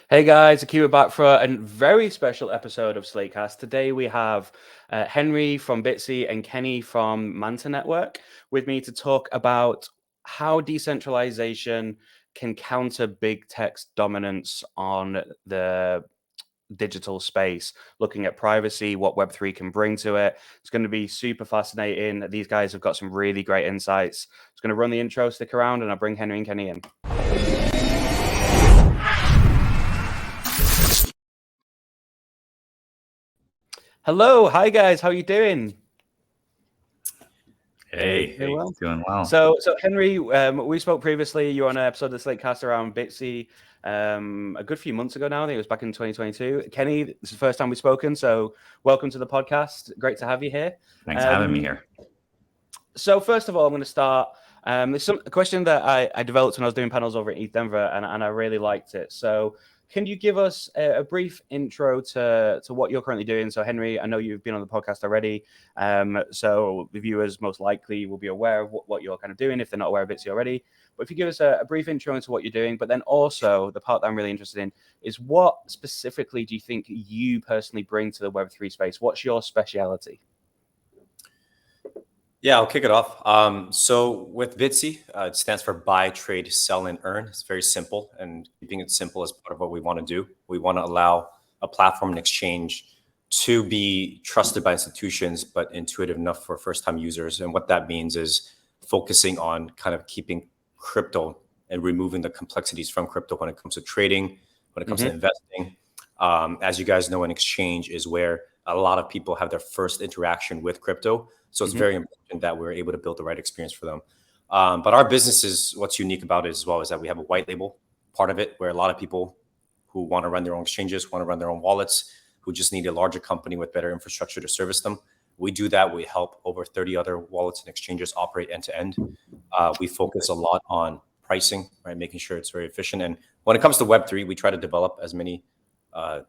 Hey guys, Akiba back for a very special episode of SlateCast. Today we have Henry from BTSE and Kenny from Manta Network with me to talk about how decentralization can counter big tech's dominance on the digital space, looking at privacy, what Web3 can bring to it. It's going to be super fascinating. These guys have got some really great insights. It's going to run the intro, stick around, and I'll bring Henry and Kenny in. Hello, hi guys, how are you doing? Hey, Well. doing well. So Henry, we spoke previously. You were on an episode of the SlateCast around BTSE a good few months ago now. I think it was back in 2022. Kenny, this is the first time we've spoken, so welcome to the podcast. Great to have you here. Thanks for having me here. So first of all, I'm going to start. There's a question that I developed when I was doing panels over at ETH Denver, and I really liked it. So can you give us a brief intro to what you're currently doing? So Henry, I know you've been on the podcast already. So the viewers most likely will be aware of what you're kind of doing if they're not aware of BTSE already. But if you give us a brief intro into what you're doing, but then also the part that I'm really interested in is what specifically do you think you personally bring to the Web3 space? What's your speciality? Yeah, I'll kick it off. So with BTSE, it stands for buy, trade, sell, and earn. It's very simple, and keeping it simple is part of what we want to do. We want to allow a platform and exchange to be trusted by institutions, but intuitive enough for first-time users. And what that means is focusing on kind of keeping crypto and removing the complexities from crypto when it comes to trading, when it comes to investing. As you guys know, an exchange is where a lot of people have their first interaction with crypto. So it's very important that we're able to build the right experience for them. But our business is what's unique about it as well is that we have a white label part of it where a lot of people who want to run their own exchanges, want to run their own wallets, who just need a larger company with better infrastructure to service them. We do that. We help over 30 other wallets and exchanges operate end to end. We focus a lot on pricing, right? Making sure it's very efficient. And when it comes to Web3, we try to develop as many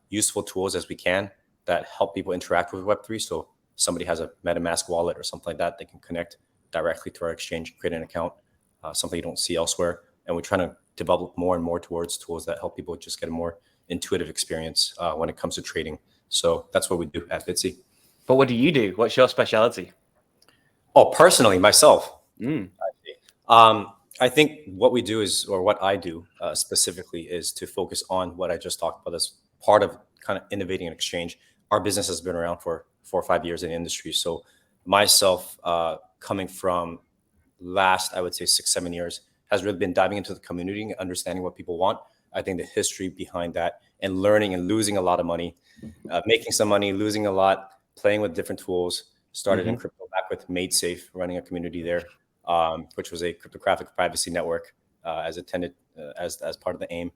useful tools as we can that help people interact with Web3. So somebody has a MetaMask wallet or something like that, they can connect directly to our exchange, create an account, something you don't see elsewhere. And we're trying to develop more and more towards tools that help people just get a more intuitive experience when it comes to trading. So that's what we do at BTSE. But what do you do? What's your specialty? Oh, personally, myself. I think what we do is, or what I do specifically is to focus on what I just talked about as part of kind of innovating an exchange. Our business has been around for 4 or 5 years in the industry. So myself, coming from last, I would say 6, 7 years, has really been diving into the community and understanding what people want. I think the history behind that and learning and losing a lot of money, making some money, losing a lot, playing with different tools, started in crypto back with MadeSafe, running a community there, which was a cryptographic privacy network as intended as part of the aim.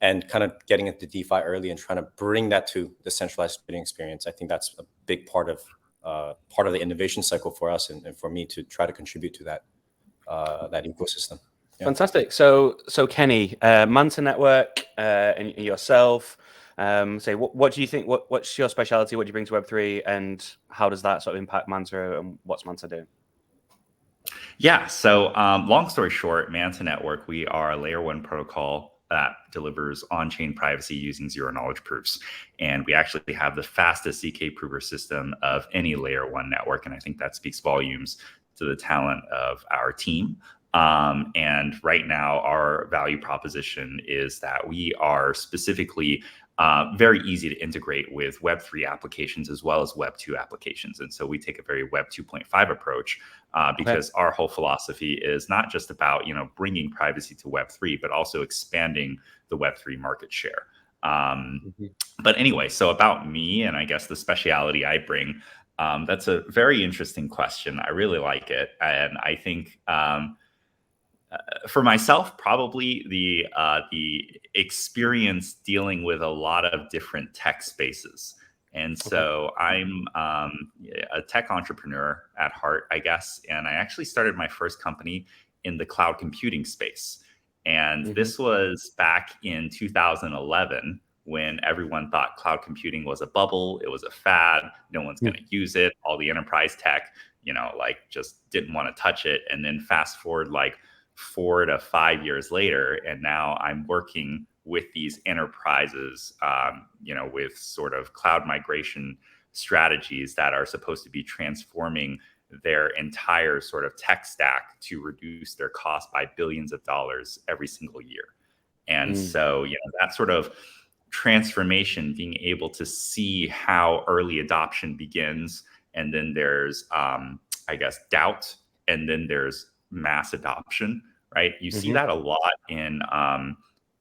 And kind of getting into DeFi early and trying to bring that to the centralized trading experience. I think that's a big part of the innovation cycle for us and for me to try to contribute to that ecosystem. Yeah. Fantastic. So Kenny, Manta Network, and yourself, say what do you think? What's your specialty? What do you bring to Web3, and how does that sort of impact Manta, and what's Manta doing? Yeah. So long story short, Manta Network, we are a layer 1 protocol that delivers on-chain privacy using zero-knowledge proofs. And we actually have the fastest ZK prover system of any layer 1 network. And I think that speaks volumes to the talent of our team. And right now, our value proposition is that we are specifically very easy to integrate with Web3 applications as well as Web 2 applications. And so we take a very Web 2.5 approach because our whole philosophy is not just about, bringing privacy to Web 3, but also expanding the Web 3 market share. But anyway, so about me and I guess the speciality I bring, that's a very interesting question. I really like it. And I think for myself, probably the experience dealing with a lot of different tech spaces. And so I'm a tech entrepreneur at heart, I guess. And I actually started my first company in the cloud computing space. And this was back in 2011 when everyone thought cloud computing was a bubble. It was a fad. No one's going to use it. All the enterprise tech, just didn't want to touch it. And then fast forward 4 to 5 years later, and now I'm working with these enterprises, with sort of cloud migration strategies that are supposed to be transforming their entire sort of tech stack to reduce their cost by billions of dollars every single year. And so, that sort of transformation, being able to see how early adoption begins, and then there's, doubt, and then there's mass adoption, right? You see that a lot in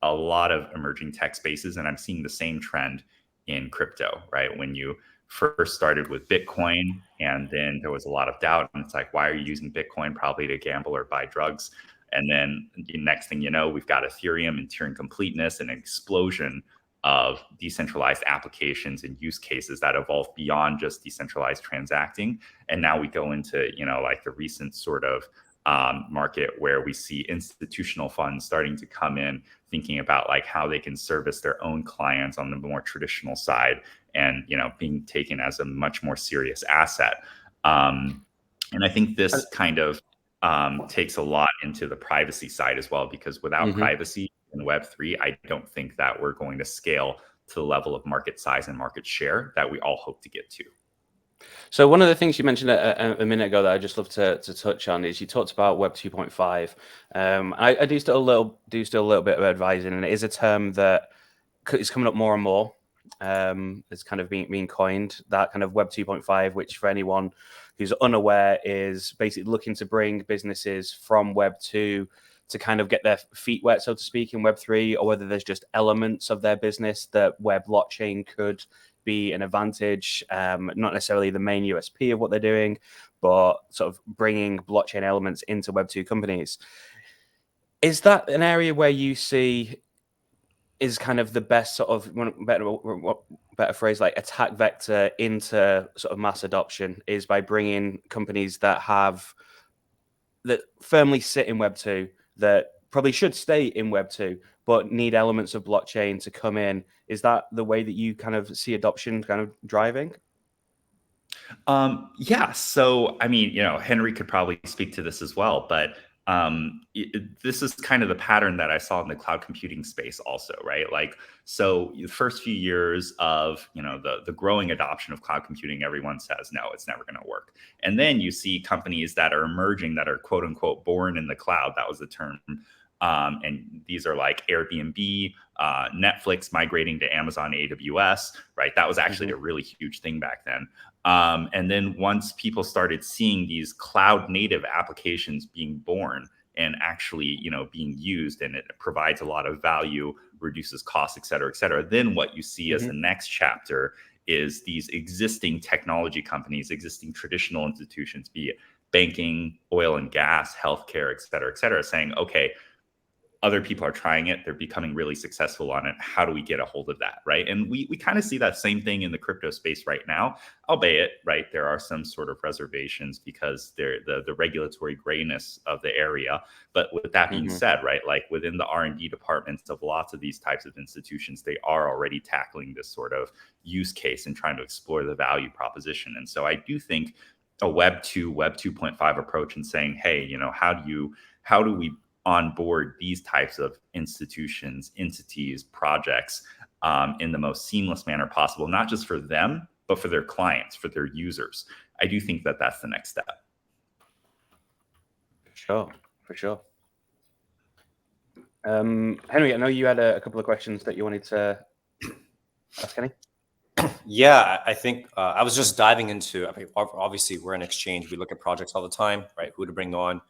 a lot of emerging tech spaces, and I'm seeing the same trend in crypto, right? When you first started with Bitcoin, and then there was a lot of doubt, and it's like, why are you using Bitcoin? Probably to gamble or buy drugs. And then the next thing you know, we've got Ethereum and Turing completeness, and an explosion of decentralized applications and use cases that evolve beyond just decentralized transacting. And now we go into, like the recent sort of market where we see institutional funds starting to come in, thinking about like how they can service their own clients on the more traditional side, and being taken as a much more serious asset. And I think this kind of takes a lot into the privacy side as well, because without privacy in Web3, I don't think that we're going to scale to the level of market size and market share that we all hope to get to. So one of the things you mentioned a minute ago that I just love to touch on is you talked about Web 2.5. I do still a little bit of advising, and it is a term that is coming up more and more. It's kind of being coined, that kind of Web 2.5, which for anyone who's unaware is basically looking to bring businesses from Web 2 to kind of get their feet wet, so to speak, in Web 3, or whether there's just elements of their business that where blockchain could be an advantage, not necessarily the main USP of what they're doing, but sort of bringing blockchain elements into Web 2 companies. Is that an area where you see is kind of the best sort of better phrase, like attack vector into sort of mass adoption, is by bringing companies that firmly sit in Web 2, that probably should stay in Web 2, but need elements of blockchain to come in? Is that the way that you kind of see adoption kind of driving? Yeah. So, I mean, Henry could probably speak to this as well, but this is kind of the pattern that I saw in the cloud computing space also, right? Like, so the first few years of, the growing adoption of cloud computing, everyone says, no, it's never going to work. And then you see companies that are emerging that are quote unquote born in the cloud. That was the term. And these are like Airbnb, Netflix migrating to Amazon AWS, right? That was actually a really huge thing back then. And then once people started seeing these cloud native applications being born and actually, being used, and it provides a lot of value, reduces costs, et cetera, then what you see as the next chapter is these existing technology companies, existing traditional institutions, be it banking, oil and gas, healthcare, et cetera, saying, okay, other people are trying it, they're becoming really successful on it. How do we get a hold of that, right? And we kind of see that same thing in the crypto space right now, albeit, right, there are some sort of reservations because the regulatory grayness of the area. But with that being said, right, like within the R&D departments of lots of these types of institutions, they are already tackling this sort of use case and trying to explore the value proposition. And so I do think a Web 2.5 approach, and saying, hey, how do we onboard these types of institutions, entities, projects in the most seamless manner possible, not just for them, but for their clients, for their users. I do think that that's the next step. For sure. Henry, I know you had a couple of questions that you wanted to ask, Kenny. Yeah, I think I was just diving into, obviously we're an exchange. We look at projects all the time, right? Who to bring on,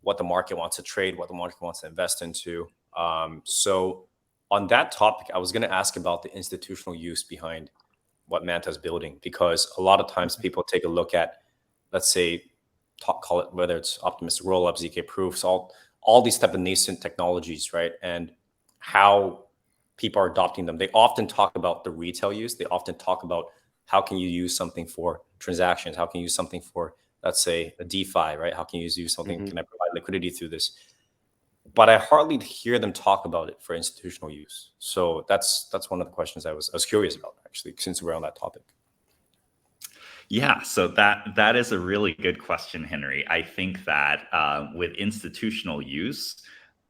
what the market wants to trade, what the market wants to invest into. So on that topic, I was going to ask about the institutional use behind what Manta is building, because a lot of times people take a look at, let's say, call it, whether it's optimistic rollup, ZK proofs, all these type of nascent technologies, right? And how people are adopting them. They often talk about the retail use. They often talk about how can you use something for transactions? How can you use something for, let's say, a DeFi, right? How can you use something? Can I provide liquidity through this? But I hardly hear them talk about it for institutional use. So that's one of the questions I was curious about, actually, since we're on that topic. Yeah, so that is a really good question, Henry. I think that with institutional use,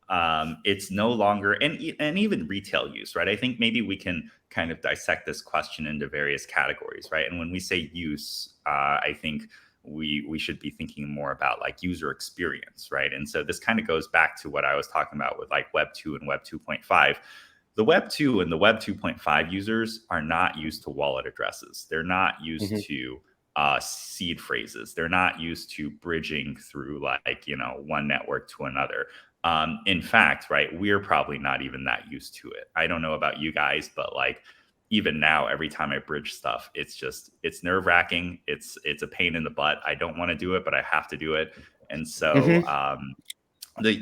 it's no longer, and even retail use, right? I think maybe we can kind of dissect this question into various categories, right? And when we say use, I think we should be thinking more about like user experience, right? And so this kind of goes back to what I was talking about with like Web 2 and Web 2.5. The Web 2 and the Web 2.5 users are not used to wallet addresses. They're not used to seed phrases. They're not used to bridging through like, one network to another. In fact, right, we're probably not even that used to it. I don't know about you guys, but like even now, every time I bridge stuff, it's nerve wracking. It's a pain in the butt. I don't want to do it, but I have to do it. And so Have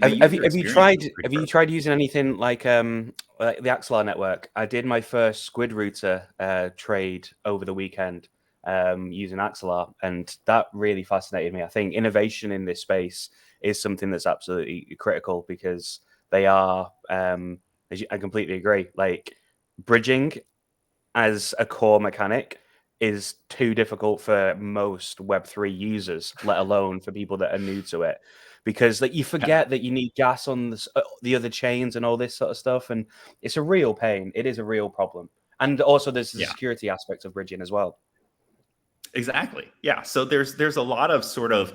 you tried using anything like the Axelar network? I did my first Squid router trade over the weekend using Axelar, and that really fascinated me. I think innovation in this space is something that's absolutely critical because they are, I completely agree. Like bridging as a core mechanic is too difficult for most Web3 users, let alone for people that are new to it. Because like you forget that you need gas on the other chains and all this sort of stuff, and it's a real pain. It is a real problem, and also there's the security aspect of bridging as well. Exactly. Yeah. So there's a lot of sort of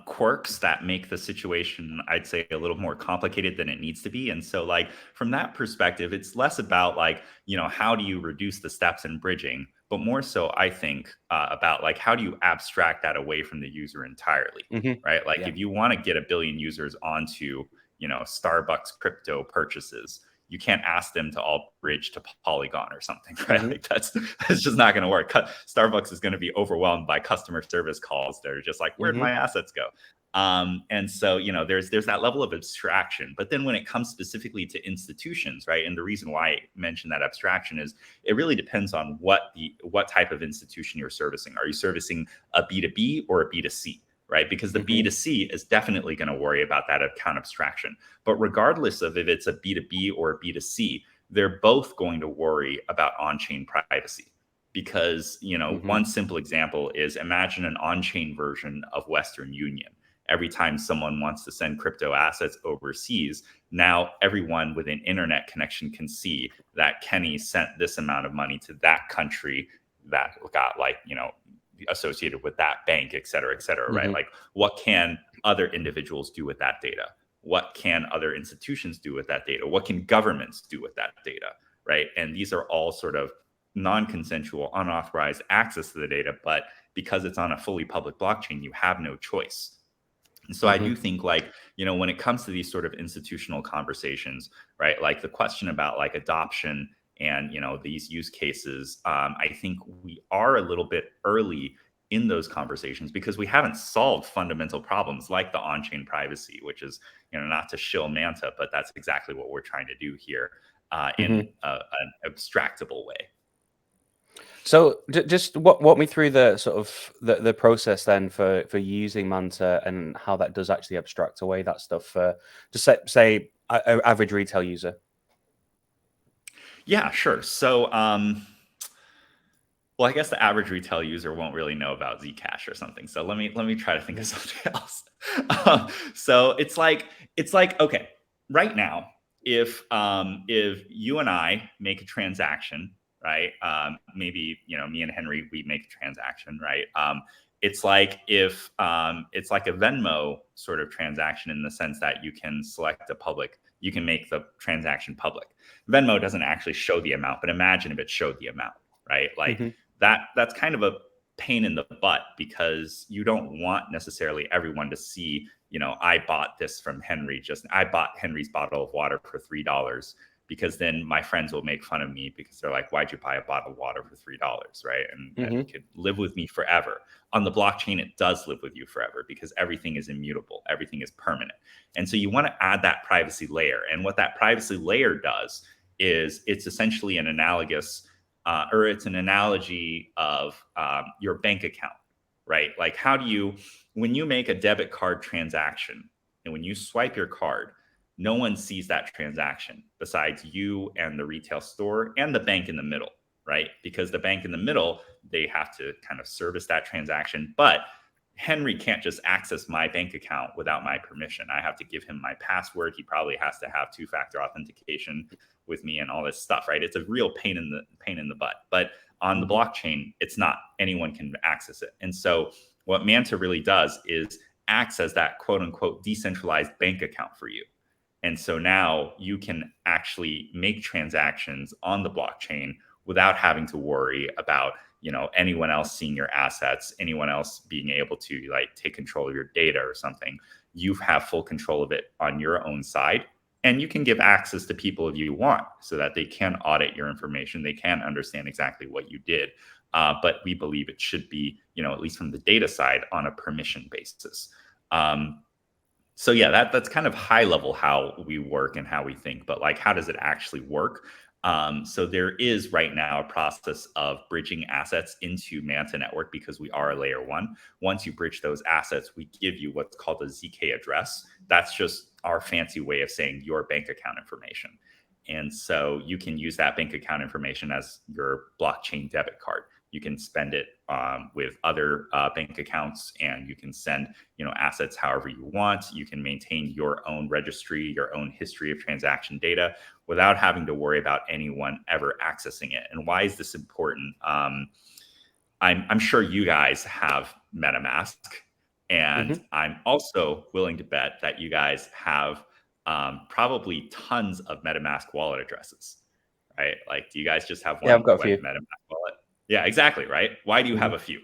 quirks that make the situation, I'd say, a little more complicated than it needs to be. And so, like from that perspective, it's less about like how do you reduce the steps in bridging, but more so, I think, about like how do you abstract that away from the user entirely, right? Like if you want to get 1 billion users onto Starbucks crypto purchases, you can't ask them to all bridge to Polygon or something, right? Like that's just not going to work. Starbucks is going to be overwhelmed by customer service calls. They're just like, where'd my assets go? And so, there's that level of abstraction. But then when it comes specifically to institutions, right? And the reason why I mentioned that abstraction is it really depends on what type of institution you're servicing. Are you servicing a B2B or a B2C? Right? Because the B2C is definitely going to worry about that account abstraction. But regardless of if it's a B2B or a B2C, they're both going to worry about on-chain privacy. Because, one simple example is imagine an on-chain version of Western Union. Every time someone wants to send crypto assets overseas, now everyone with an internet connection can see that Kenny sent this amount of money to that country that got like, associated with that bank, et cetera, right? Like what can other individuals do with that data? What can other institutions do with that data? What can governments do with that data, right? And these are all sort of non-consensual, unauthorized access to the data, but because it's on a fully public blockchain, you have no choice. And so I do think like, when it comes to these sort of institutional conversations, right? Like the question about like adoption and, these use cases, I think we are a little bit early in those conversations because we haven't solved fundamental problems like the on-chain privacy, which is, not to shill Manta, but that's exactly what we're trying to do here in an abstractable way. So just walk me through the sort of the process then for using Manta and how that does actually abstract away that stuff for just say an average retail user. Yeah, sure. So, well, I guess the average retail user won't really know about Zcash or something. So let me try to think of something else. So it's like okay, right now, if you and I make a transaction, right? Maybe me and Henry we make a transaction, right? It's like if it's like a Venmo sort of transaction in the sense that you can you can make the transaction public. Venmo doesn't actually show the amount, but imagine if it showed the amount, right? Like that's kind of a pain in the butt because you don't want necessarily everyone to see, I bought this from Henry. I bought Henry's bottle of water for $3 because then my friends will make fun of me because they're like, why'd you buy a bottle of water for $3? Right. And it could live with me forever. On the blockchain, it does live with you forever because everything is immutable. Everything is permanent. And so you want to add that privacy layer. And what that privacy layer does is it's essentially an analogous or it's an analogy of your bank account, right? Like when you make a debit card transaction and when you swipe your card, no one sees that transaction besides you and the retail store and the bank in the middle, right? Because the bank in the middle, they have to kind of service that transaction. But Henry can't just access my bank account without my permission. I have to give him my password. He probably has to have two-factor authentication with me and all this stuff, right? It's a real pain in the butt. But on the blockchain, it's not. Anyone can access it. And so what Manta really does is acts as that quote unquote decentralized bank account for you. And so now you can actually make transactions on the blockchain without having to worry about, anyone else seeing your assets, anyone else being able to like take control of your data or something. You have full control of it on your own side. And you can give access to people if you want so that they can audit your information. They can understand exactly what you did. But we believe it should be, at least from the data side, on a permission basis. So yeah, that's kind of high level how we work and how we think. But like, how does it actually work? So there is right now a process of bridging assets into Manta Network because we are a layer 1. Once you bridge those assets, we give you what's called a ZK address. That's just our fancy way of saying your bank account information. And so you can use that bank account information as your blockchain debit card. You can spend it with other bank accounts, and you can send assets however you want. You can maintain your own registry, your own history of transaction data without having to worry about anyone ever accessing it. And why is this important? I'm sure you guys have MetaMask, and I'm also willing to bet that you guys have probably tons of MetaMask wallet addresses, right? Like, do you guys just have one I've got a few. MetaMask wallet? Yeah, exactly, right? Why do you have a few?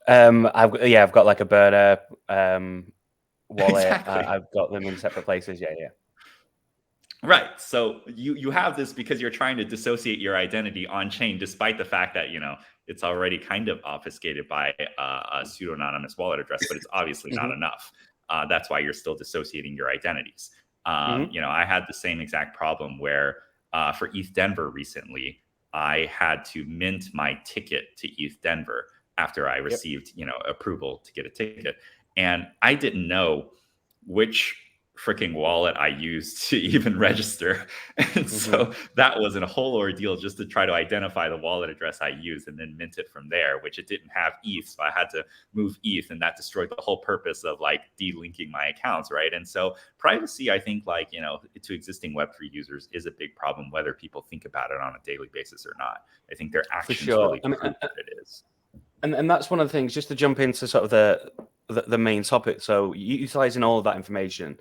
I've got like a burner wallet. Exactly. I've got them in separate places. Yeah. Right. So you have this because you're trying to dissociate your identity on chain, despite the fact that it's already kind of obfuscated by a pseudo-anonymous wallet address, but it's obviously not enough. That's why you're still dissociating your identities. I had the same exact problem where for ETH Denver recently, I had to mint my ticket to ETH Denver after I received, approval to get a ticket. And I didn't know which freaking wallet I used to even register. And so that was a whole ordeal just to try to identify the wallet address I used and then mint it from there, which it didn't have ETH. So I had to move ETH, and that destroyed the whole purpose of like delinking my accounts, right? And so privacy, I think, like, to existing Web3 users is a big problem, whether people think about it on a daily basis or not. I think their actions really prove that it is. And that's one of the things, just to jump into sort of the main topic. So utilizing all of that information,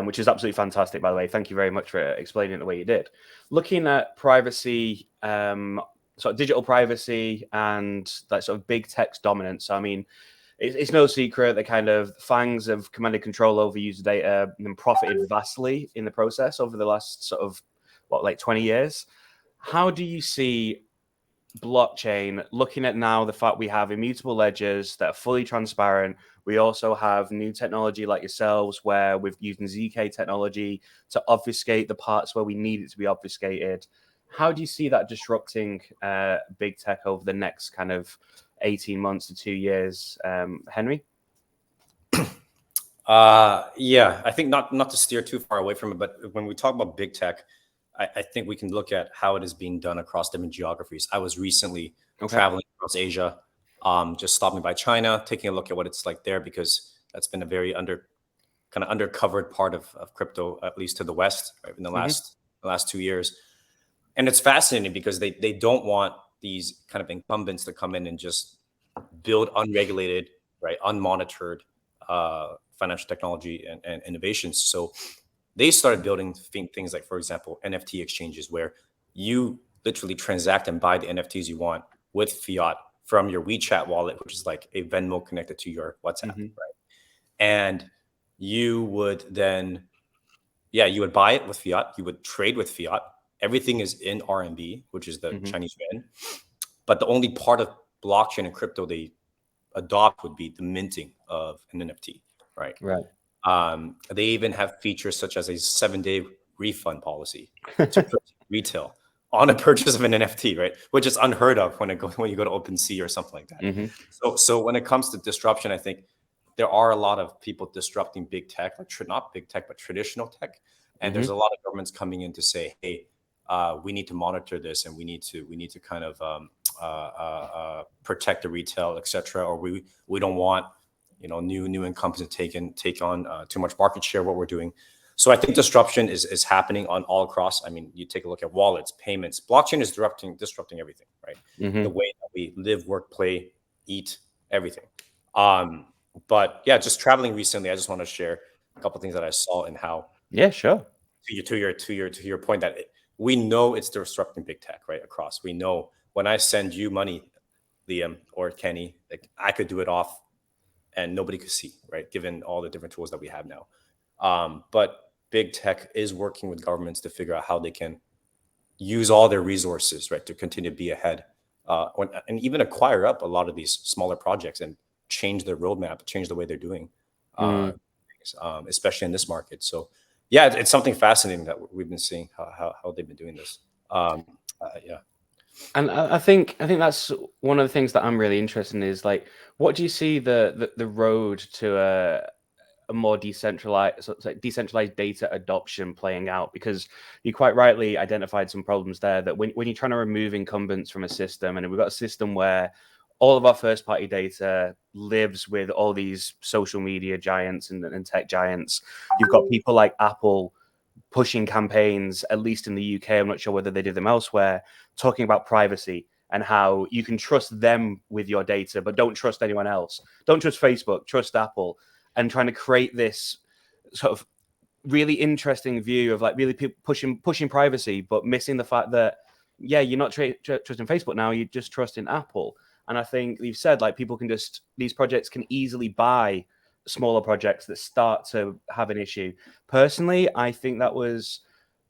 which is absolutely fantastic, by the way. Thank you very much for explaining it the way you did. Looking at privacy, sort of digital privacy and that sort of big tech's dominance. I mean, it's no secret that kind of FANGs have commanded control over user data and profited vastly in the process over the last sort of, 20 years. How do you see blockchain, looking at now the fact we have immutable ledgers that are fully transparent? We also have new technology like yourselves where we're using ZK technology to obfuscate the parts where we need it to be obfuscated. How do you see that disrupting big tech over the next kind of 18 months to 2 years? Henry? Yeah, I think not to steer too far away from it, but when we talk about big tech, I think we can look at how it is being done across different geographies. I was recently traveling across Asia, just stopping by China, taking a look at what it's like there, because that's been a very undercovered part of crypto, at least to the West, right, in the last 2 years. And it's fascinating because they don't want these kind of incumbents to come in and just build unregulated, right, unmonitored financial technology and innovations. So they started building things like, for example, NFT exchanges, where you literally transact and buy the NFTs you want with fiat from your WeChat wallet, which is like a Venmo connected to your WhatsApp, right? And you would then, you would buy it with fiat, you would trade with fiat. Everything is in RMB, which is the Chinese yuan. But the only part of blockchain and crypto they adopt would be the minting of an NFT, right? Right. They even have features such as a 7-day refund policy to retail on a purchase of an NFT, right? Which is unheard of when you go to OpenSea or something like that. So when it comes to disruption, I think there are a lot of people disrupting big tech, like not big tech, but traditional tech. And there's a lot of governments coming in to say, hey, we need to monitor this, and we need to kind of protect the retail, etc., or we don't want new incumbents to take on too much market share. What we're doing, so I think disruption is happening on all across. I mean, you take a look at wallets, payments, blockchain is disrupting everything, right? The way that we live, work, play, eat, everything. But yeah, just traveling recently, I just want to share a couple of things that I saw and how. Yeah, sure. To your point that we know it's disrupting big tech, right? Across, we know when I send you money, Liam or Kenny, like I could do it off, and nobody could see, right? Given all the different tools that we have now, but big tech is working with governments to figure out how they can use all their resources, right, to continue to be ahead, and even acquire up a lot of these smaller projects and change their roadmap, change the way they're doing, especially in this market. So, yeah, it's something fascinating that we've been seeing how they've been doing this. Yeah. And I think that's one of the things that I'm really interested in is like, what do you see the road to a more decentralized data adoption playing out? Because you quite rightly identified some problems there, that when you're trying to remove incumbents from a system, and we've got a system where all of our first party data lives with all these social media giants and tech giants. You've got people like Apple pushing campaigns, at least in the UK, I'm not sure whether they did them elsewhere, talking about privacy and how you can trust them with your data, but don't trust anyone else. Don't trust Facebook, trust Apple, and trying to create this sort of really interesting view of like really people pushing privacy, but missing the fact that, yeah, you're not trusting Facebook now, you're just trusting Apple. And I think you've said like these projects can easily buy smaller projects that start to have an issue. Personally, I think that was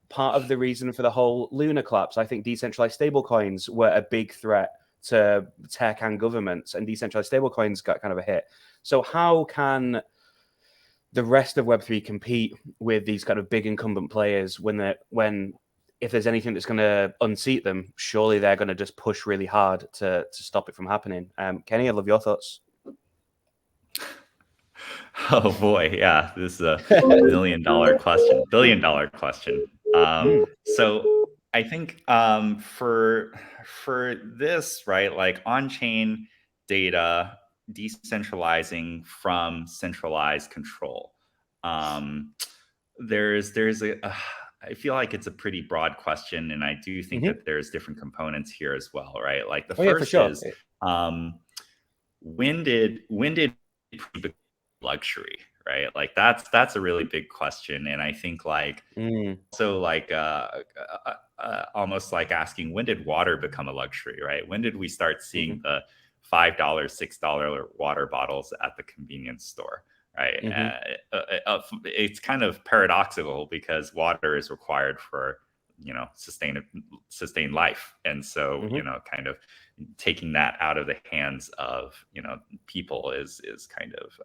part of the reason for the whole Luna collapse. I think decentralized stablecoins were a big threat to tech and governments, and decentralized stablecoins got kind of a hit. So how can the rest of Web3 compete with these kind of big incumbent players when if there's anything that's going to unseat them, surely they're going to just push really hard to stop it from happening? Kenny, I love your thoughts. Oh boy, yeah, this is a $1 million question, $1 billion question. So I think for this, right, like on-chain data decentralizing from centralized control. There's I feel like it's a pretty broad question, and I do think that there's different components here as well, right? Like the first is when did become luxury, right? Like that's a really big question, and I think like also like almost like asking, when did water become a luxury, right? When did we start seeing the $5, $6 water bottles at the convenience store, right? It's kind of paradoxical because water is required for sustain life, and so kind of taking that out of the hands of people is kind of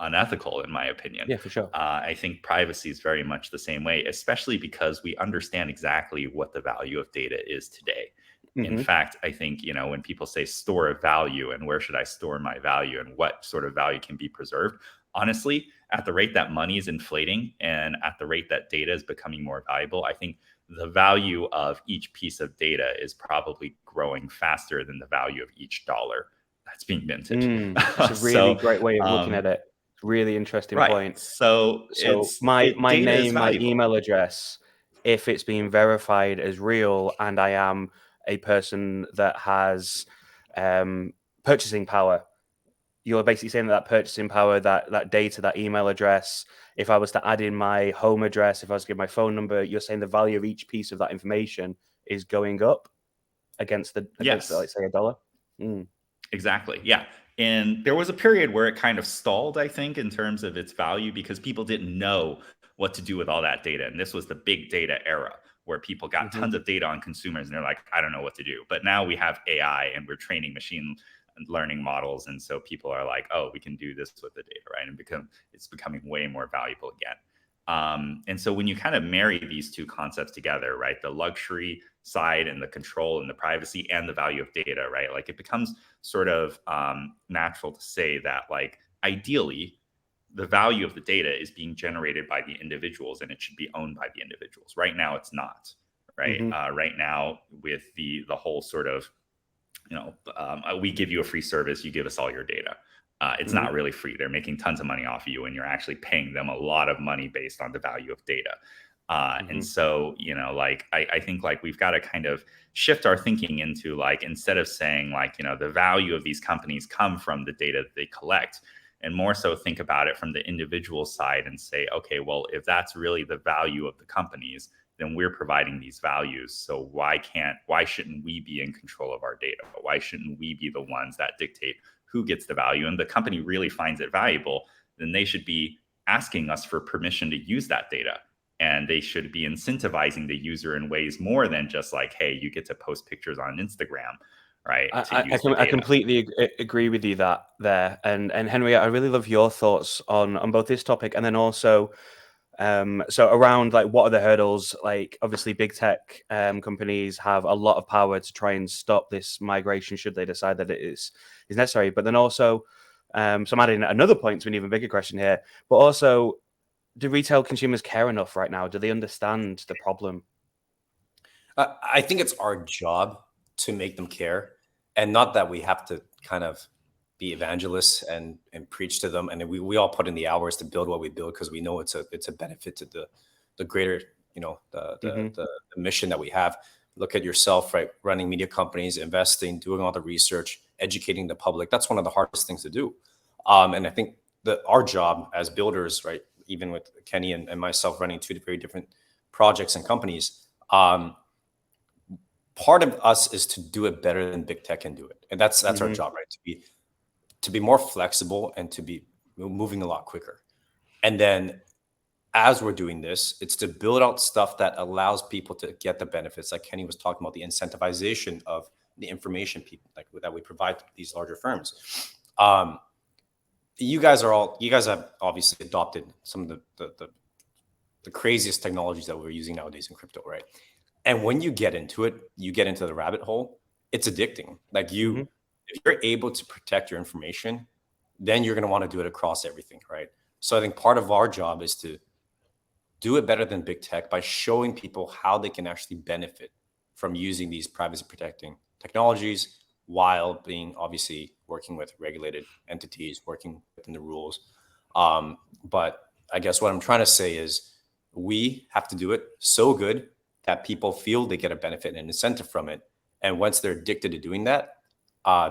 unethical, in my opinion. Yeah, for sure. I think privacy is very much the same way, especially because we understand exactly what the value of data is today. In fact, I think when people say store of value and where should I store my value and what sort of value can be preserved, honestly, at the rate that money is inflating and at the rate that data is becoming more valuable, I think the value of each piece of data is probably growing faster than the value of each dollar that's being minted. That's a really great way of looking at it. Really interesting point. So my name, my email address, if it's being verified as real and I am a person that has purchasing power, you're basically saying that purchasing power, that data, that email address, if I was to add in my home address, if I was to give my phone number, you're saying the value of each piece of that information is going up against let's say $1. Exactly. Yeah. And there was a period where it kind of stalled, I think, in terms of its value because people didn't know what to do with all that data. And this was the big data era where people got tons of data on consumers and they're like, I don't know what to do. But now we have AI and we're training machine learning models. And so people are like, oh, we can do this with the data, right? And it's becoming way more valuable again. And so when you kind of marry these two concepts together, right, the luxury side and the control and the privacy and the value of data, right, like it becomes sort of natural to say that like ideally the value of the data is being generated by the individuals and it should be owned by the individuals. Right now it's not, right? Right now with the whole sort of we give you a free service, you give us all your data. It's not really free. They're making tons of money off of you, and you're actually paying them a lot of money based on the value of data. And so, I think like we've got to kind of shift our thinking into like, instead of saying like, the value of these companies come from the data that they collect, and more so think about it from the individual side and say, okay, well, if that's really the value of the companies, then we're providing these values. So why shouldn't we be in control of our data? Why shouldn't we be the ones that dictate who gets the value? And the company really finds it valuable, then they should be asking us for permission to use that data. And they should be incentivizing the user in ways more than just like, hey, you get to post pictures on Instagram, right? I completely agree with you there. And Henry, I really love your thoughts on both this topic and then also so around like what are the hurdles? Like obviously big tech companies have a lot of power to try and stop this migration should they decide that it is necessary. But then also, so I'm adding another point to an even bigger question here, but also, do retail consumers care enough right now? Do they understand the problem? I think it's our job to make them care, and not that we have to kind of be evangelists and preach to them. And we all put in the hours to build what we build because we know it's a benefit to the greater, the mission that we have. Look at yourself, right? Running media companies, investing, doing all the research, educating the public. That's one of the hardest things to do. And I think that our job as builders, right, even with Kenny and myself running two very different projects and companies, part of us is to do it better than big tech can do it. And that's our job, right? To be more flexible and to be moving a lot quicker. And then as we're doing this, it's to build out stuff that allows people to get the benefits. Like Kenny was talking about, the incentivization of the information people like that we provide to these larger firms. You guys have obviously adopted some of the craziest technologies that we're using nowadays in crypto, right? And when you get into it, you get into the rabbit hole, it's addicting. Like if you're able to protect your information, then you're going to want to do it across everything, right? So I think part of our job is to do it better than big tech by showing people how they can actually benefit from using these privacy protecting technologies while being obviously working with regulated entities, working within the rules. But I guess what I'm trying to say is we have to do it so good that people feel they get a benefit and an incentive from it. And once they're addicted to doing that,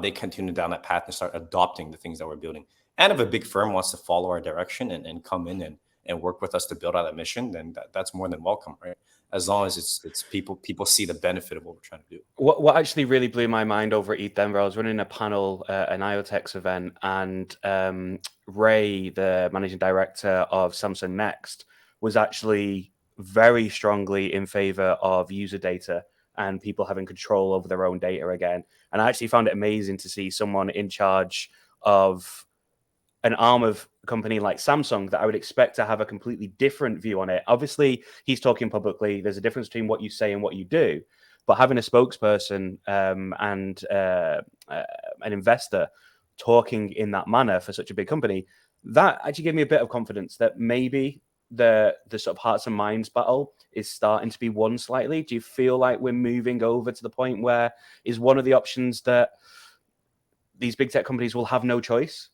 they continue down that path and start adopting the things that we're building. And if a big firm wants to follow our direction and come in and work with us to build out that mission, then that's more than welcome, right? As long as it's people see the benefit of what we're trying to do. What actually really blew my mind over at ETH Denver, I was running a panel, an IoTex event, and Ray, the managing director of Samsung Next, was actually very strongly in favor of user data and people having control over their own data again. And I actually found it amazing to see someone in charge of an arm of a company like Samsung that I would expect to have a completely different view on it. Obviously, he's talking publicly. There's a difference between what you say and what you do. But having a spokesperson and an investor talking in that manner for such a big company, that actually gave me a bit of confidence that maybe the sort of hearts and minds battle is starting to be won slightly. Do you feel like we're moving over to the point where is one of the options that these big tech companies will have no choice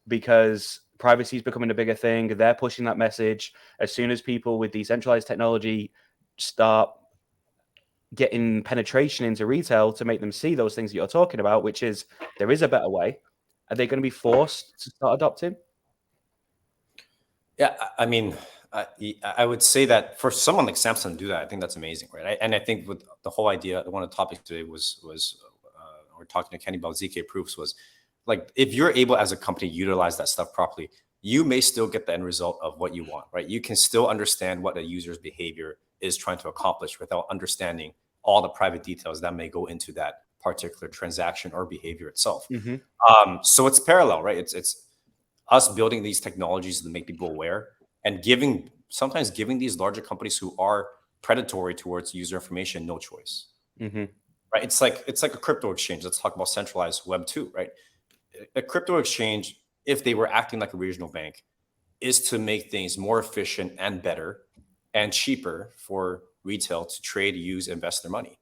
because privacy is becoming a bigger thing? They're pushing that message. As soon as people with decentralized technology start getting penetration into retail to make them see those things that you're talking about, which is there is a better way, are they going to be forced to start adopting? Yeah, I mean, I would say that for someone like Samsung to do that, I think that's amazing, right? And I think with the whole idea, one of the topics today was we're talking to Kenny about ZK proofs was like, if you're able as a company to utilize that stuff properly, you may still get the end result of what you want, right? You can still understand what a user's behavior is trying to accomplish without understanding all the private details that may go into that particular transaction or behavior itself. So it's parallel, right? It's us building these technologies to make people aware and sometimes giving these larger companies who are predatory towards user information no choice. Right? It's like a crypto exchange. Let's talk about centralized Web 2, right? A crypto exchange, if they were acting like a regional bank, is to make things more efficient and better and cheaper for retail to trade, use, invest their money.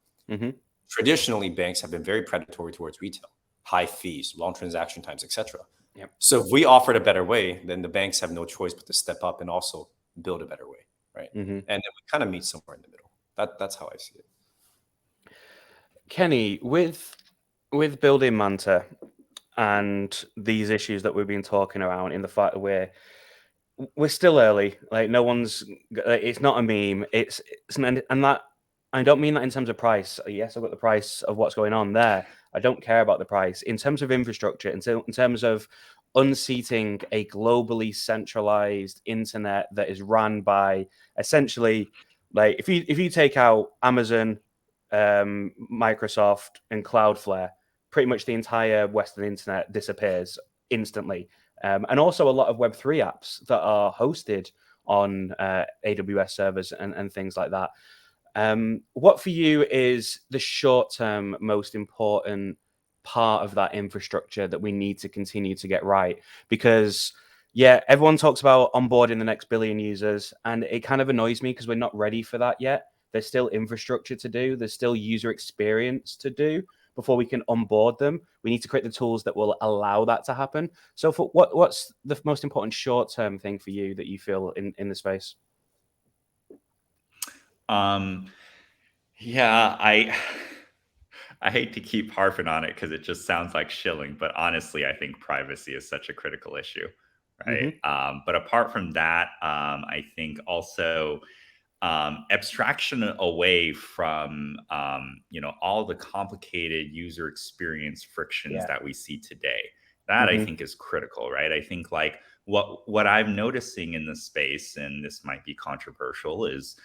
traditionally banks have been very predatory towards retail, high fees, long transaction times, etc. Yep. So if we offered a better way, then the banks have no choice but to step up and also build a better way, right? And then we kind of meet somewhere in the middle. That's how I see it. Kenny, with building Manta and these issues that we've been talking around, in the fact that we're still early, like no one's, it's not a meme. It's and that, I don't mean that in terms of price. Yes, I've got the price of what's going on there. I don't care about the price. In terms of infrastructure, in terms of unseating a globally centralized internet that is run by essentially, like if you take out Amazon, Microsoft, and Cloudflare, pretty much the entire Western internet disappears instantly. And also a lot of Web3 apps that are hosted on AWS servers and things like that. What for you is the short-term most important part of that infrastructure that we need to continue to get right? Because yeah, everyone talks about onboarding the next billion users, and it kind of annoys me because we're not ready for that yet. There's still infrastructure to do. There's still user experience to do before we can onboard them. We need to create the tools that will allow that to happen. So for what's the most important short-term thing for you that you feel in the space? Yeah, I hate to keep harping on it because it just sounds like shilling, but honestly, I think privacy is such a critical issue, right? But apart from that, I think also abstraction away from all the complicated user experience frictions that we see today. That I think is critical, right? I think like what I'm noticing in the space, and this might be controversial, is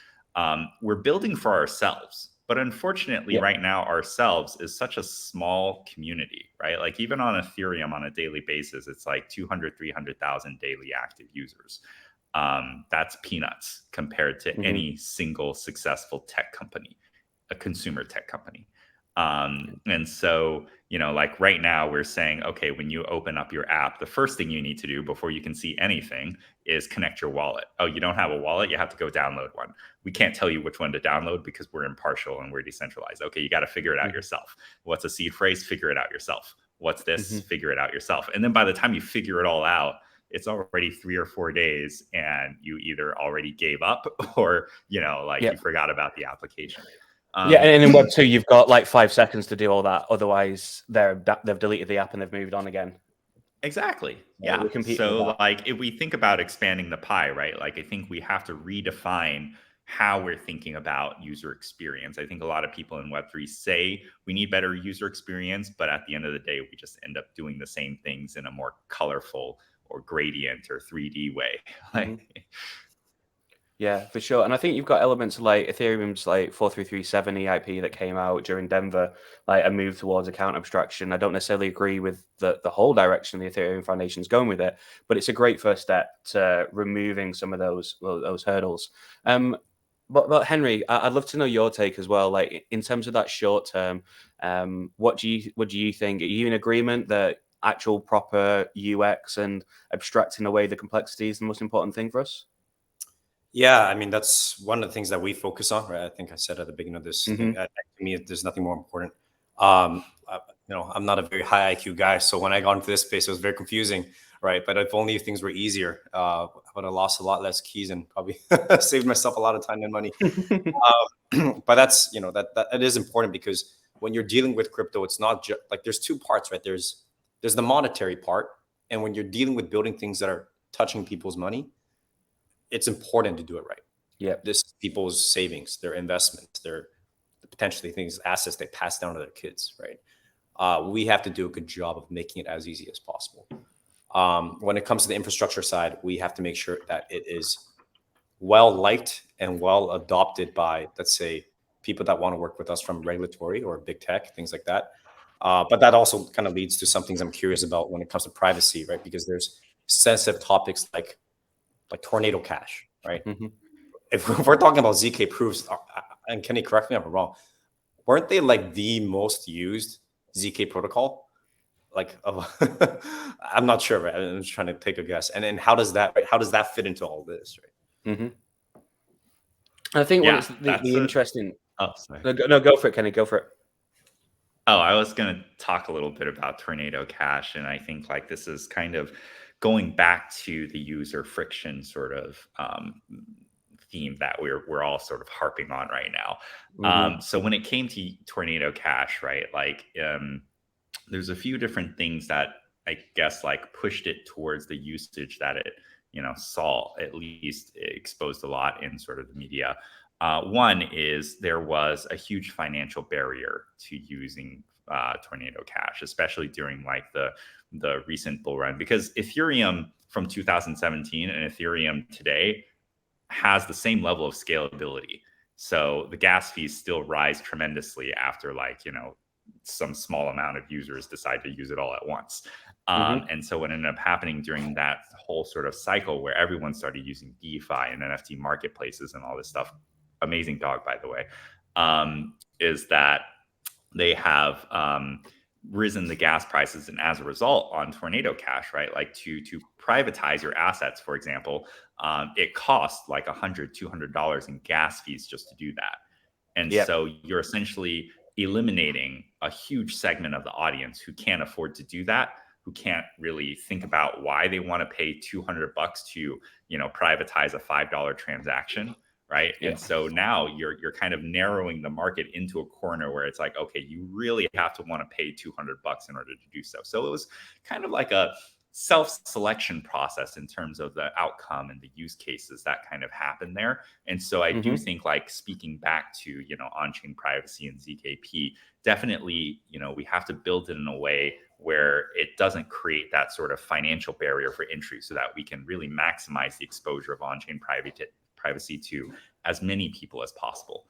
we're building for ourselves. But unfortunately, right now, ourselves is such a small community, right? Like even on Ethereum on a daily basis, it's like 200, 300,000 daily active users. That's peanuts compared to any single successful tech company, a consumer tech company. And so, like right now we're saying, okay, when you open up your app, the first thing you need to do before you can see anything is connect your wallet. Oh, you don't have a wallet? You have to go download one. We can't tell you which one to download because we're impartial and we're decentralized. Okay, you got to figure it out yourself. What's a seed phrase? Figure it out yourself. What's this? Figure it out yourself. And then by the time you figure it all out, it's already 3 or 4 days and you either already gave up or, you forgot about the application. And in Web2, you've got like 5 seconds to do all that. Otherwise, they've deleted the app and they've moved on again. Exactly. Yeah. So like if we think about expanding the pie, right? Like I think we have to redefine how we're thinking about user experience. I think a lot of people in Web3 say we need better user experience, but at the end of the day, we just end up doing the same things in a more colorful or gradient or 3D way. Yeah, for sure. And I think you've got elements like Ethereum's like 4337 EIP that came out during Denver, like a move towards account abstraction. I don't necessarily agree with the whole direction the Ethereum Foundation's going with it, but it's a great first step to removing some of those hurdles. But Henry, I'd love to know your take as well. Like in terms of that short term, what do you think? Are you in agreement that actual proper UX and abstracting away the complexity is the most important thing for us? Yeah, I mean, that's one of the things that we focus on, right? I think I said at the beginning of this, thing, to me, there's nothing more important. I'm not a very high IQ guy. So when I got into this space, it was very confusing, right? But if only things were easier, I would have lost a lot less keys and probably saved myself a lot of time and money. But that's, that it is important because when you're dealing with crypto, it's not just like there's 2 parts, right? There's the monetary part. And when you're dealing with building things that are touching people's money, it's important to do it right. Yeah. This is people's savings, their investments, their potentially assets they pass down to their kids, right? We have to do a good job of making it as easy as possible. When it comes to the infrastructure side, we have to make sure that it is well liked and well adopted by, let's say, people that want to work with us from regulatory or big tech, things like that. But that also kind of leads to some things I'm curious about when it comes to privacy, right? Because there's sensitive topics like Tornado Cash, right? If we're talking about ZK proofs, and Kenny, correct me if I'm wrong, weren't they like the most used ZK protocol? Like, I'm not sure, right? I'm just trying to take a guess. And then how does that fit into all this, right? I think the interesting. Oh, sorry. No, go for it, Kenny. Go for it. Oh, I was going to talk a little bit about Tornado Cash, and I think like this is kind of going back to the user friction sort of theme that we're all sort of harping on right now. So when it came to Tornado Cash, right, like there's a few different things that I guess like pushed it towards the usage that it saw, at least exposed a lot in sort of the media. One is there was a huge financial barrier to using Tornado Cash, especially during like the recent bull run, because Ethereum from 2017 and Ethereum today has the same level of scalability. So the gas fees still rise tremendously after like some small amount of users decide to use it all at once. And so what ended up happening during that whole sort of cycle where everyone started using DeFi and NFT marketplaces and all this stuff, amazing dog, by the way, is that they have risen the gas prices. And as a result on Tornado Cash, right, like to privatize your assets, for example, it costs like $100-$200 in gas fees just to do that. And so you're essentially eliminating a huge segment of the audience who can't afford to do that, who can't really think about why they want to pay $200 to, privatize a $5 transaction. Right. And so now you're kind of narrowing the market into a corner where it's like, okay, you really have to want to pay $200 in order to do so. So it was kind of like a self-selection process in terms of the outcome and the use cases that kind of happened there. And so I do think, like, speaking back to, on-chain privacy and ZKP, definitely, we have to build it in a way where it doesn't create that sort of financial barrier for entry so that we can really maximize the exposure of on-chain privacy to as many people as possible.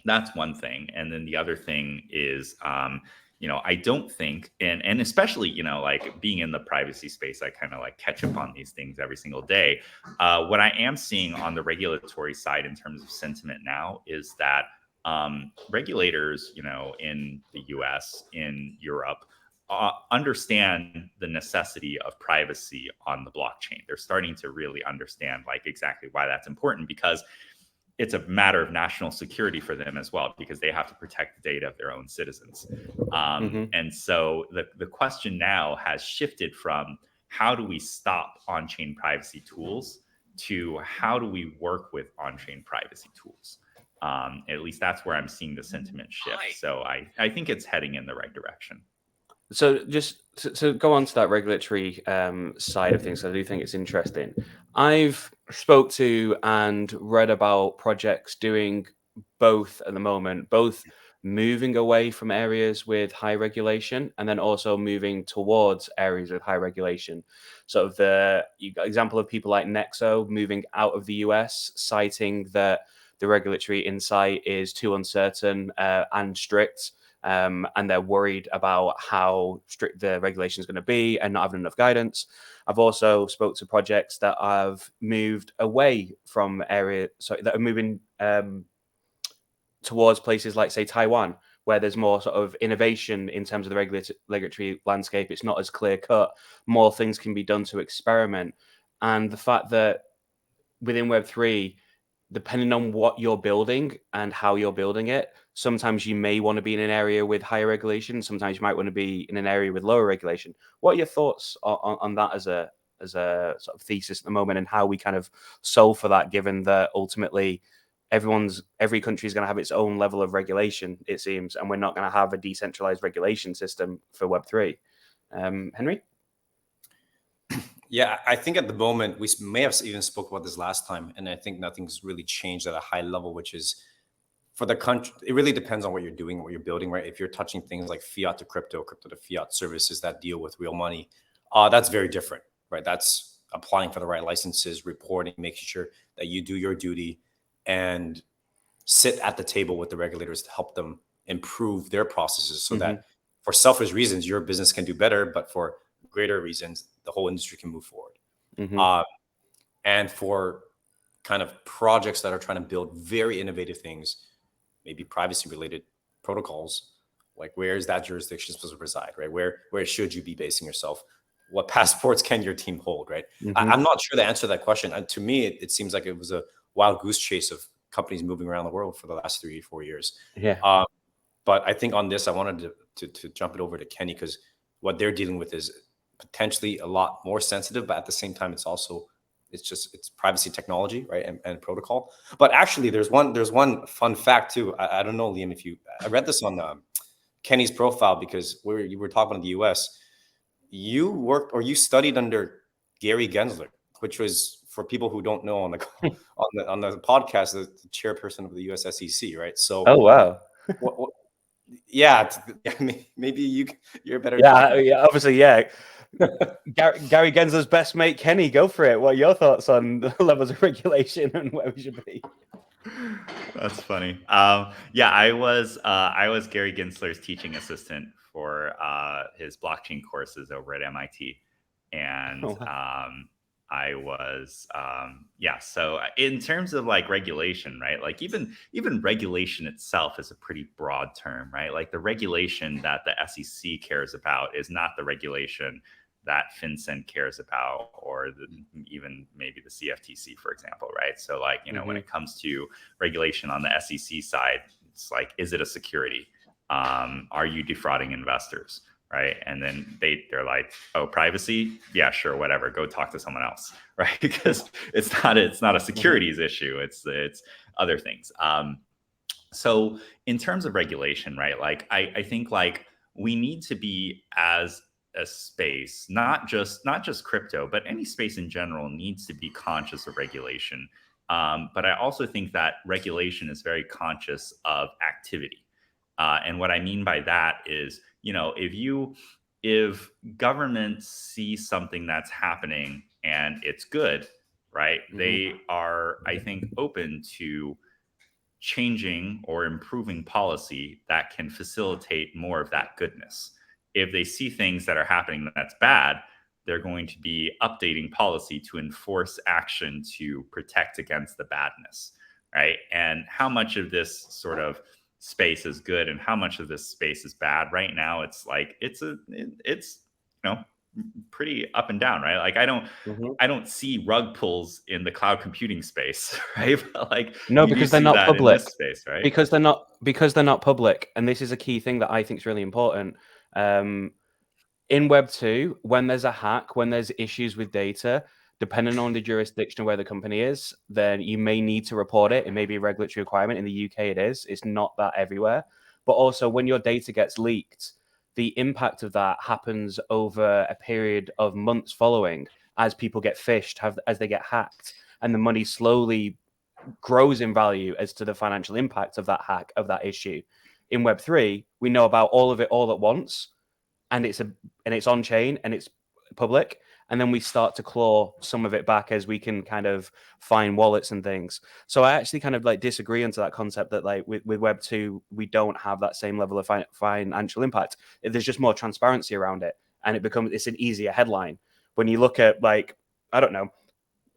That's one thing. And then the other thing is, I don't think, and especially, like being in the privacy space, I kind of like catch up on these things every single day. What I am seeing on the regulatory side in terms of sentiment now is that regulators, in the US, in Europe, understand the necessity of privacy on the blockchain. They're starting to really understand like exactly why that's important, because it's a matter of national security for them as well, because they have to protect the data of their own citizens. And so the question now has shifted from how do we stop on-chain privacy tools to how do we work with on-chain privacy tools? At least that's where I'm seeing the sentiment shift. So I think it's heading in the right direction. So just to go on to that regulatory side of things, I do think it's interesting. I've spoke to and read about projects doing both at the moment, both moving away from areas with high regulation and then also moving towards areas with high regulation. So you got example of people like Nexo moving out of the US, citing that the regulatory insight is too uncertain and strict. And they're worried about how strict the regulation is going to be and not having enough guidance. I've also spoke to projects that have moved away from that are moving towards places like, say, Taiwan, where there's more sort of innovation in terms of the regulatory landscape. It's not as clear cut. More things can be done to experiment. And the fact that within Web3, depending on what you're building and how you're building it, sometimes you may want to be in an area with higher regulation. Sometimes you might want to be in an area with lower regulation. What are your thoughts on that as a sort of thesis at the moment, and how we kind of solve for that, given that ultimately every country is going to have its own level of regulation, it seems, and we're not going to have a decentralized regulation system for Web3. Henry? Yeah, I think at the moment, we may have even spoke about this last time, and I think nothing's really changed at a high level, which is for the country, it really depends on what you're doing, what you're building, right? If you're touching things like fiat to crypto, crypto to fiat services that deal with real money, that's very different, right? That's applying for the right licenses, reporting, making sure that you do your duty and sit at the table with the regulators to help them improve their processes so that for selfish reasons, your business can do better, but for greater reasons, the whole industry can move forward. And for kind of projects that are trying to build very innovative things, maybe privacy related protocols, like where is that jurisdiction supposed to reside, right? Where should you be basing yourself? What passports can your team hold, right? I'm not sure the answer to that question. And to me, it seems like it was a wild goose chase of companies moving around the world for the last 3 or 4 years. But I think on this, I wanted to jump it over to Kenny, because what they're dealing with is potentially a lot more sensitive, but at the same time, it's privacy technology, right, and protocol. But actually, there's one fun fact too. I don't know, Liam, I read this on Kenny's profile, because you were talking about the U.S. You worked or you studied under Gary Gensler, which was, for people who don't know, on the podcast, the chairperson of the U.S. SEC, right? So, Oh wow. Yeah, maybe you're better. Yeah, obviously, yeah. Gary Gensler's best mate Kenny, go for it. What are your thoughts on the levels of regulation and where we should be? That's funny. Yeah, I was Gary Gensler's teaching assistant for his blockchain courses over at MIT, and I was yeah. So in terms of like regulation, right? Like even regulation itself is a pretty broad term, right? Like the regulation that the SEC cares about is not the regulation that FinCEN cares about, or even maybe the CFTC, for example, right? So like, when it comes to regulation on the SEC side, it's like, is it a security? Are you defrauding investors? Right. And then they're like, oh, privacy. Yeah, sure. Whatever. Go talk to someone else. Right. Because it's not a securities issue. It's other things. So in terms of regulation, right, like I think like we need to be, as a space, not just crypto, but any space in general needs to be conscious of regulation. But I also think that regulation is very conscious of activity. And what I mean by that is, if governments see something that's happening and it's good, right, they are, I think, open to changing or improving policy that can facilitate more of that goodness. If they see things that are happening that's bad, they're going to be updating policy to enforce action to protect against the badness, right? And how much of this sort of space is good and how much of this space is bad right now, it's like it's pretty up and down, right? Like I don't see rug pulls in the cloud computing space, right? But like no, because they're not public. In this space, right? Because they're not public, and this is a key thing that I think is really important. In Web 2, when there's a hack, when there's issues with data, depending on the jurisdiction of where the company is, then you may need to report it. It may be a regulatory requirement. In the UK, it is. It's not that everywhere. But also, when your data gets leaked, the impact of that happens over a period of months following, as people get phished, as they get hacked, and the money slowly grows in value as to the financial impact of that hack, of that issue. In Web3, we know about all of it all at once, and it's on chain and it's public, and then we start to claw some of it back as we can kind of find wallets and things. So I actually kind of like disagree onto that concept that like with Web 2 we don't have that same level of financial impact. There's just more transparency around it, and it's an easier headline. When you look at, like, I don't know,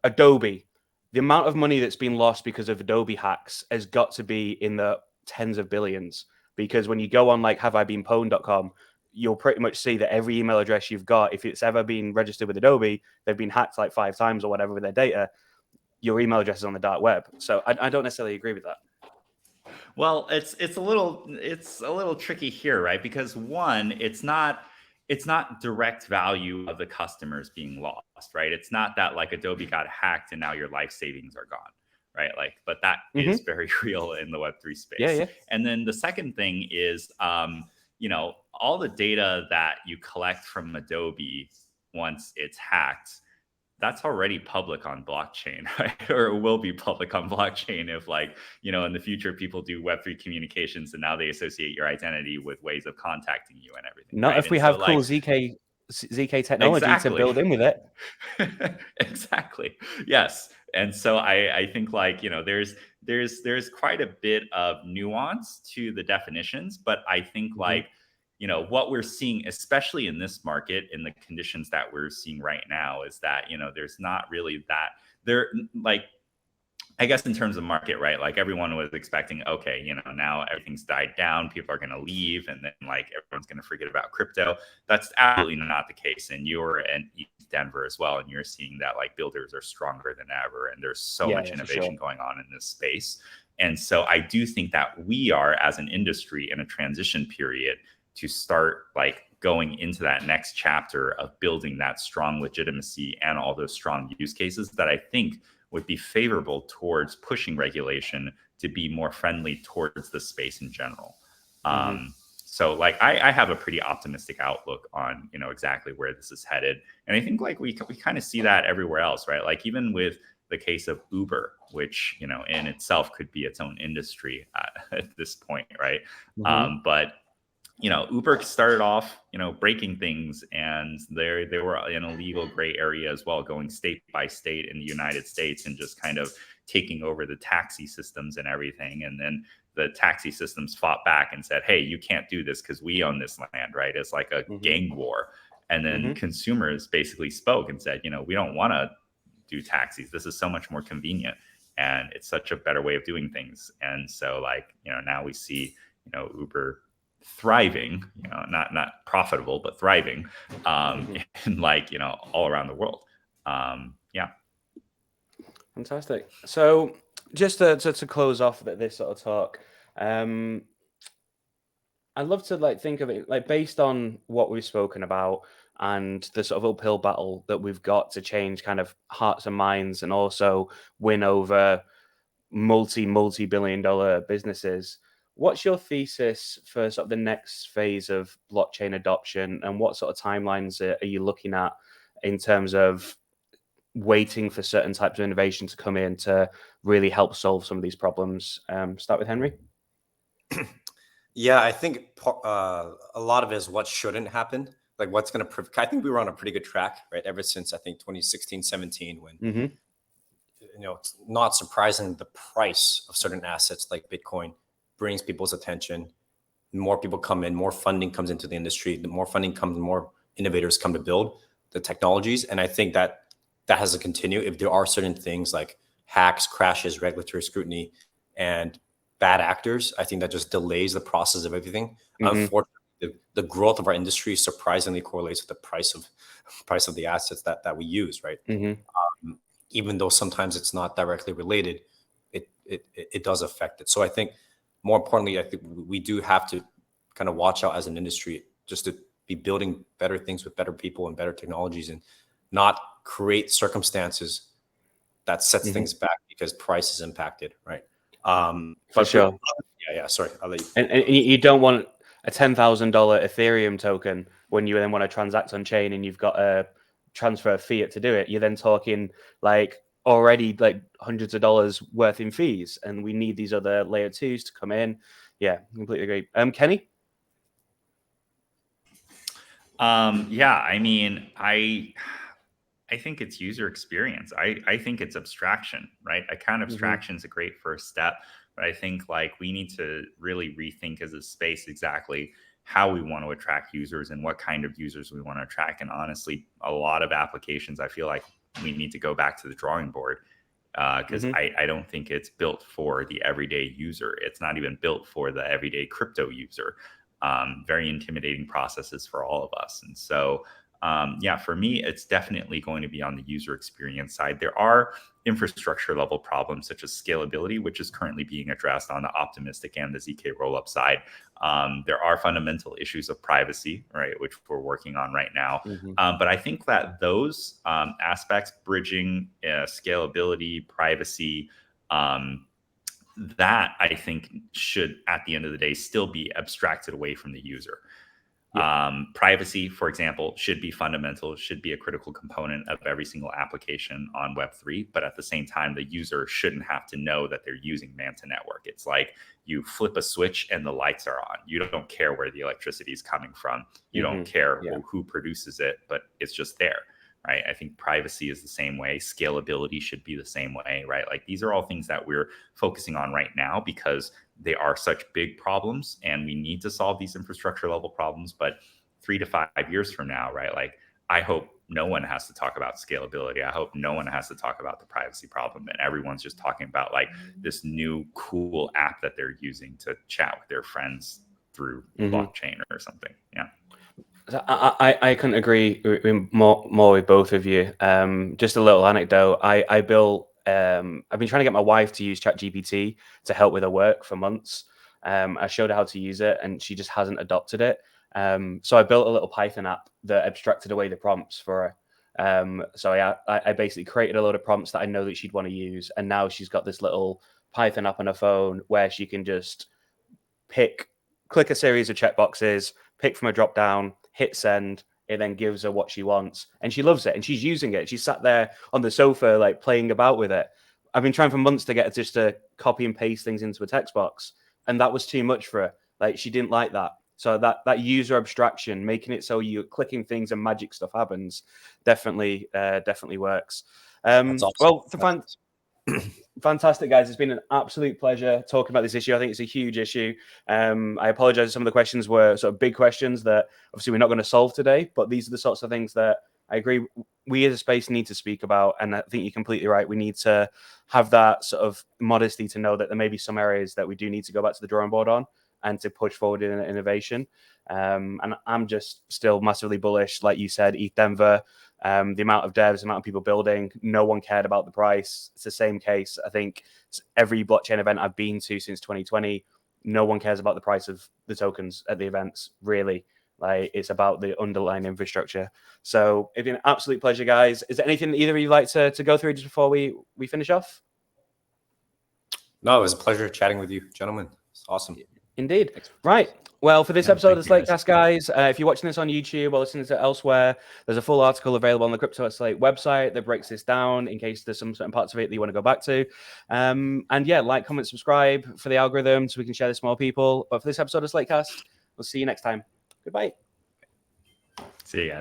Adobe, the amount of money that's been lost because of Adobe hacks has got to be in the tens of billions, because when you go on like haveibeenpwned.com, you'll pretty much see that every email address you've got, if it's ever been registered with Adobe, they've been hacked like 5 times or whatever with their data. Your email address is on the dark web. So I don't necessarily agree with that. Well, it's a little tricky here, right? Because one, it's not direct value of the customers being lost, right? It's not that like Adobe got hacked and now your life savings are gone, right? Like, but that is very real in the Web3 space. Yeah. And then the second thing is, all the data that you collect from Adobe once it's hacked, that's already public on blockchain, right? Or it will be public on blockchain if, like, in the future people do Web3 communications and now they associate your identity with ways of contacting you and everything. Not right? if we have cool ZK technology to build in with it. Exactly. Yes. And so I think, like, there's quite a bit of nuance to the definitions, but I think like, what we're seeing, especially in this market, in the conditions that we're seeing right now, is that, there's not really that there, like, I guess in terms of market, right? Like everyone was expecting, okay, now everything's died down, people are going to leave, and then like everyone's going to forget about crypto. That's absolutely not the case. And you're in East Denver as well, and you're seeing that like builders are stronger than ever, and there's so much innovation going on in this space. And so I do think that we are, as an industry, in a transition period to start like going into that next chapter of building that strong legitimacy and all those strong use cases that I think would be favorable towards pushing regulation to be more friendly towards the space in general. So like I have a pretty optimistic outlook on, you know, exactly where this is headed. And I think like we kind of see that everywhere else, right? Like even with the case of Uber, which, you know, in itself could be its own industry at this point, right? But you know, Uber started off, you know, breaking things, and they were in a legal gray area as well, going state by state in the United States and just kind of taking over the taxi systems and everything. And then the taxi systems fought back and said, hey, you can't do this because we own this land, right? It's like a gang war. And then consumers basically spoke and said, you know, we don't want to do taxis. This is so much more convenient, and it's such a better way of doing things. And so like, you know, now we see, you know, Uber thriving, you know, not profitable, but thriving, and like, you know, all around the world. Fantastic. So just to close off this sort of talk, I'd love to like think of it like based on what we've spoken about and the sort of uphill battle that we've got to change kind of hearts and minds and also win over multi-billion-dollar businesses. What's your thesis for sort of the next phase of blockchain adoption, and what sort of timelines are you looking at in terms of waiting for certain types of innovation to come in to really help solve some of these problems? Start with Henry. Yeah, I think a lot of it is what shouldn't happen. Like what's going to, I think we were on a pretty good track, right? Ever since I think 2016, 17, when, you know, it's not surprising the price of certain assets like Bitcoin brings people's attention. More people come in, more funding comes into the industry. The more funding comes, the more innovators come to build the technologies. And I think that has to continue. If there are certain things like hacks, crashes, regulatory scrutiny, and bad actors, I think that just delays the process of everything. Unfortunately, the growth of our industry surprisingly correlates with the price of the assets that we use, right? Even though sometimes it's not directly related, it does affect it. So I think more importantly, I think we do have to kind of watch out as an industry just to be building better things with better people and better technologies, and not create circumstances that sets things back because price is impacted, right? For sure. Yeah. Sorry, I'll let you. And you don't want a $10,000 Ethereum token when you then want to transact on chain and you've got a transfer fiat to do it. You're then talking like already like hundreds of dollars worth in fees, and we need these other layer twos to come in. Yeah, completely agree. Kenny? Yeah, I mean, I think it's user experience. I think it's abstraction, right? Account abstraction is a great first step, but I think like we need to really rethink as a space exactly how we want to attract users and what kind of users we want to attract. And honestly, a lot of applications, I feel like we need to go back to the drawing board, because I don't think it's built for the everyday user. It's not even built for the everyday crypto user. Very intimidating processes for all of us. And so, yeah, for me, it's definitely going to be on the user experience side. There are infrastructure level problems such as scalability, which is currently being addressed on the optimistic and the ZK rollup side. There are fundamental issues of privacy, right, which we're working on right now. But I think that those aspects, bridging scalability, privacy, that I think should, at the end of the day, still be abstracted away from the user. Privacy, for example, should be fundamental, should be a critical component of every single application on Web3. But at the same time, the user shouldn't have to know that they're using Manta Network. It's like you flip a switch and the lights are on. You don't care where the electricity is coming from. You don't care who produces it, but it's just there. Right. I think privacy is the same way. Scalability should be the same way. Right. Like these are all things that we're focusing on right now because they are such big problems and we need to solve these infrastructure level problems. But 3 to 5 years from now, right, like I hope no one has to talk about scalability. I hope no one has to talk about the privacy problem, and everyone's just talking about like this new cool app that they're using to chat with their friends through blockchain or something. Yeah. I couldn't agree more with both of you. Just a little anecdote. I built I've been trying to get my wife to use ChatGPT to help with her work for months. I showed her how to use it, and she just hasn't adopted it. So I built a little Python app that abstracted away the prompts for her. So I basically created a load of prompts that I know that she'd want to use, and now she's got this little Python app on her phone where she can just click a series of checkboxes, pick from a drop down, hit send. It then gives her what she wants, and she loves it, and she's using it. She's sat there on the sofa, like playing about with it. I've been trying for months to get her just to copy and paste things into a text box, and that was too much for her. Like, she didn't like that. So that user abstraction, making it so you're clicking things and magic stuff happens, definitely works. That's awesome. Well, fantastic, guys. It's been an absolute pleasure talking about this issue. I think it's a huge issue. I apologize. Some of the questions were sort of big questions that obviously we're not going to solve today, but these are the sorts of things that I agree we as a space need to speak about. And I think you're completely right. We need to have that sort of modesty to know that there may be some areas that we do need to go back to the drawing board on and to push forward in innovation. And I'm just still massively bullish. Like you said, ETH Denver, the amount of devs, the amount of people building, no one cared about the price. It's the same case. I think every blockchain event I've been to since 2020, no one cares about the price of the tokens at the events, really. Like, it's about the underlying infrastructure. So it's been an absolute pleasure, guys. Is there anything that either of you like to go through just before we finish off? No, it was a pleasure chatting with you, gentlemen. It's awesome. Indeed. Right. Well, for this episode of the SlateCast, guys, if you're watching this on YouTube or listening to it elsewhere, there's a full article available on the Crypto at Slate website that breaks this down in case there's some certain parts of it that you want to go back to. And yeah, like, comment, subscribe for the algorithm so we can share this with more people. But for this episode of SlateCast, we'll see you next time. Goodbye. See you guys.